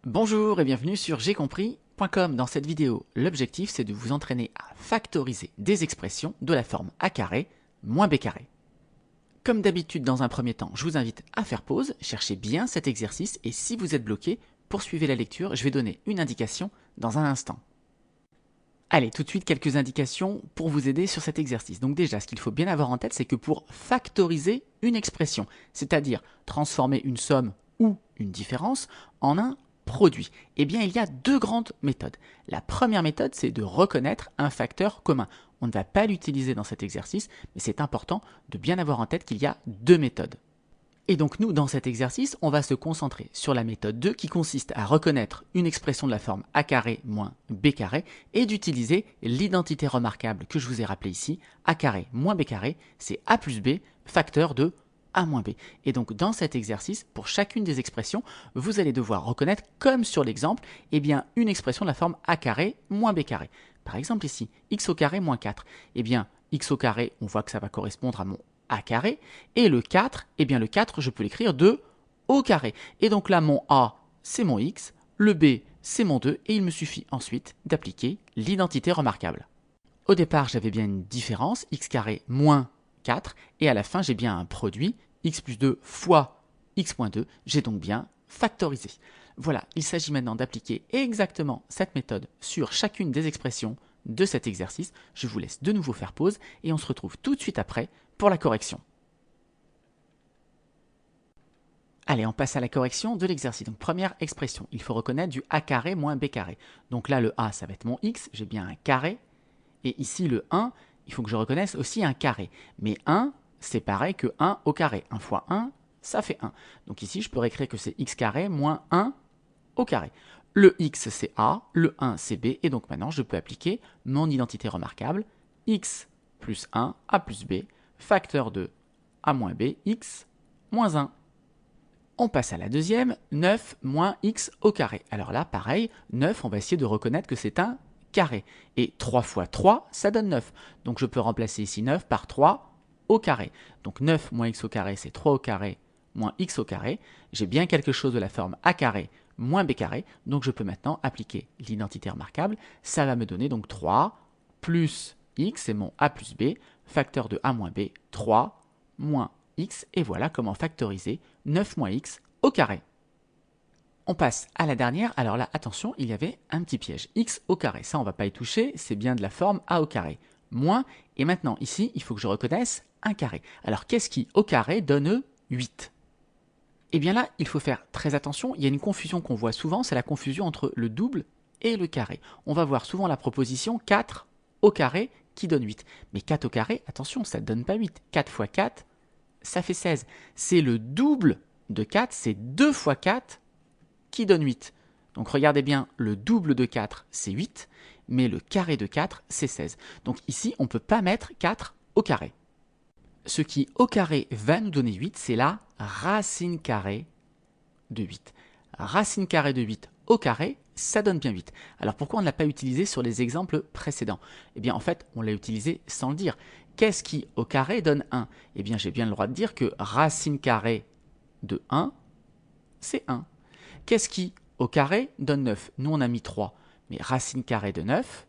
Bonjour et bienvenue sur jcomprix.com. Dans cette vidéo, l'objectif c'est de vous entraîner à factoriser des expressions de la forme a carré moins b carré. Comme d'habitude dans un premier temps, je vous invite à faire pause, cherchez bien cet exercice et si vous êtes bloqué, poursuivez la lecture, je vais donner une indication dans un instant. Allez, tout de suite quelques indications pour vous aider sur cet exercice. Donc déjà, ce qu'il faut bien avoir en tête, c'est que pour factoriser une expression, c'est-à-dire transformer une somme ou une différence en un produit, eh bien il y a deux grandes méthodes. La première méthode, c'est de reconnaître un facteur commun. On ne va pas l'utiliser dans cet exercice, mais c'est important de bien avoir en tête qu'il y a deux méthodes. Et donc nous, dans cet exercice, on va se concentrer sur la méthode 2 qui consiste à reconnaître une expression de la forme a carré moins b carré et d'utiliser l'identité remarquable que je vous ai rappelée ici, a carré moins b carré, c'est a plus b, facteur de a moins b. Et donc dans cet exercice, pour chacune des expressions, vous allez devoir reconnaître, comme sur l'exemple, eh bien une expression de la forme a carré moins b carré. Par exemple ici, x au carré moins 4. Eh bien x au carré, on voit que ça va correspondre à mon a carré, et le 4, eh bien le 4, je peux l'écrire de au carré. Et donc là, mon a, c'est mon x, le b, c'est mon 2, et il me suffit ensuite d'appliquer l'identité remarquable. Au départ, j'avais bien une différence, x carré moins 4, et à la fin, j'ai bien un produit, x plus 2 fois x moins 2, j'ai donc bien factorisé. Voilà, il s'agit maintenant d'appliquer exactement cette méthode sur chacune des expressions de cet exercice. Je vous laisse de nouveau faire pause, et on se retrouve tout de suite après pour la correction. Allez, on passe à la correction de l'exercice. Donc première expression, il faut reconnaître du a carré moins b carré. Donc là, le a, ça va être mon x, j'ai bien un carré. Et ici, le 1, il faut que je reconnaisse aussi un carré. Mais 1, c'est pareil que 1 au carré. 1 fois 1, ça fait 1. Donc ici, je peux réécrire que c'est x carré moins 1 au carré. Le x, c'est a, le 1, c'est b. Et donc maintenant, je peux appliquer mon identité remarquable, x plus 1, a plus b, facteur de a moins b, x moins 1. On passe à la deuxième, 9 moins x au carré. Alors là, pareil, 9, on va essayer de reconnaître que c'est un carré. Et 3 fois 3, ça donne 9. Donc je peux remplacer ici 9 par 3 au carré. Donc 9 moins x au carré, c'est 3 au carré moins x au carré. J'ai bien quelque chose de la forme a carré moins b carré. Donc je peux maintenant appliquer l'identité remarquable. Ça va me donner donc 3 plus x, c'est mon a plus b, facteur de a moins b, 3 moins x, et voilà comment factoriser 9 moins x au carré. On passe à la dernière, alors là, attention, il y avait un petit piège, x au carré, ça on ne va pas y toucher, c'est bien de la forme a au carré, moins, et maintenant ici, il faut que je reconnaisse un carré. Alors qu'est-ce qui au carré donne 8 ? Eh bien là, il faut faire très attention, il y a une confusion qu'on voit souvent, c'est la confusion entre le double et le carré. On va voir souvent la proposition 4 au carré qui donne 8. Mais 4 au carré, attention, ça ne donne pas 8. 4 fois 4, ça fait 16. C'est le double de 4, c'est 2 fois 4 qui donne 8. Donc regardez bien, le double de 4, c'est 8, mais le carré de 4, c'est 16. Donc ici, on ne peut pas mettre 4 au carré. Ce qui au carré va nous donner 8, c'est la racine carrée de 8. Racine carrée de 8 au carré, ça donne bien 8. Alors pourquoi on ne l'a pas utilisé sur les exemples précédents? Eh bien en fait, on l'a utilisé sans le dire. Qu'est-ce qui au carré donne 1? Eh bien j'ai bien le droit de dire que racine carrée de 1, c'est 1. Qu'est-ce qui au carré donne 9? Nous on a mis 3, mais racine carrée de 9,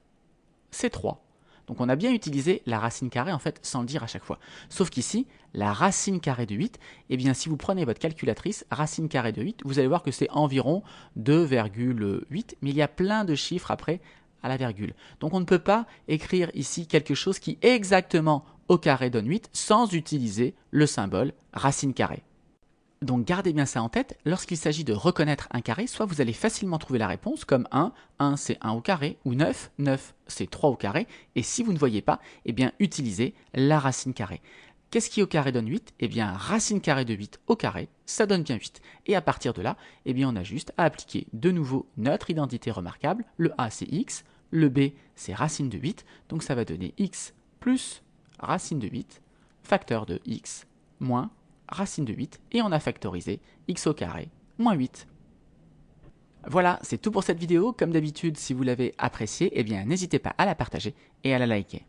c'est 3. Donc on a bien utilisé la racine carrée en fait sans le dire à chaque fois. Sauf qu'ici, la racine carrée de 8, eh bien si vous prenez votre calculatrice, racine carrée de 8, vous allez voir que c'est environ 2,8, mais il y a plein de chiffres après à la virgule. Donc on ne peut pas écrire ici quelque chose qui exactement au carré donne 8 sans utiliser le symbole racine carrée. Donc gardez bien ça en tête, lorsqu'il s'agit de reconnaître un carré, soit vous allez facilement trouver la réponse comme 1, 1 c'est 1 au carré, ou 9, 9 c'est 3 au carré, et si vous ne voyez pas, eh bien utilisez la racine carrée. Qu'est-ce qui au carré donne 8? Eh bien racine carrée de 8 au carré, ça donne bien 8. Et à partir de là, eh bien on a juste à appliquer de nouveau notre identité remarquable, le a c'est x, le b c'est racine de 8, donc ça va donner x plus racine de 8, facteur de x moins racine de 8, et on a factorisé x au carré moins 8. Voilà, c'est tout pour cette vidéo. Comme d'habitude, si vous l'avez appréciée, eh bien n'hésitez pas à la partager et à la liker.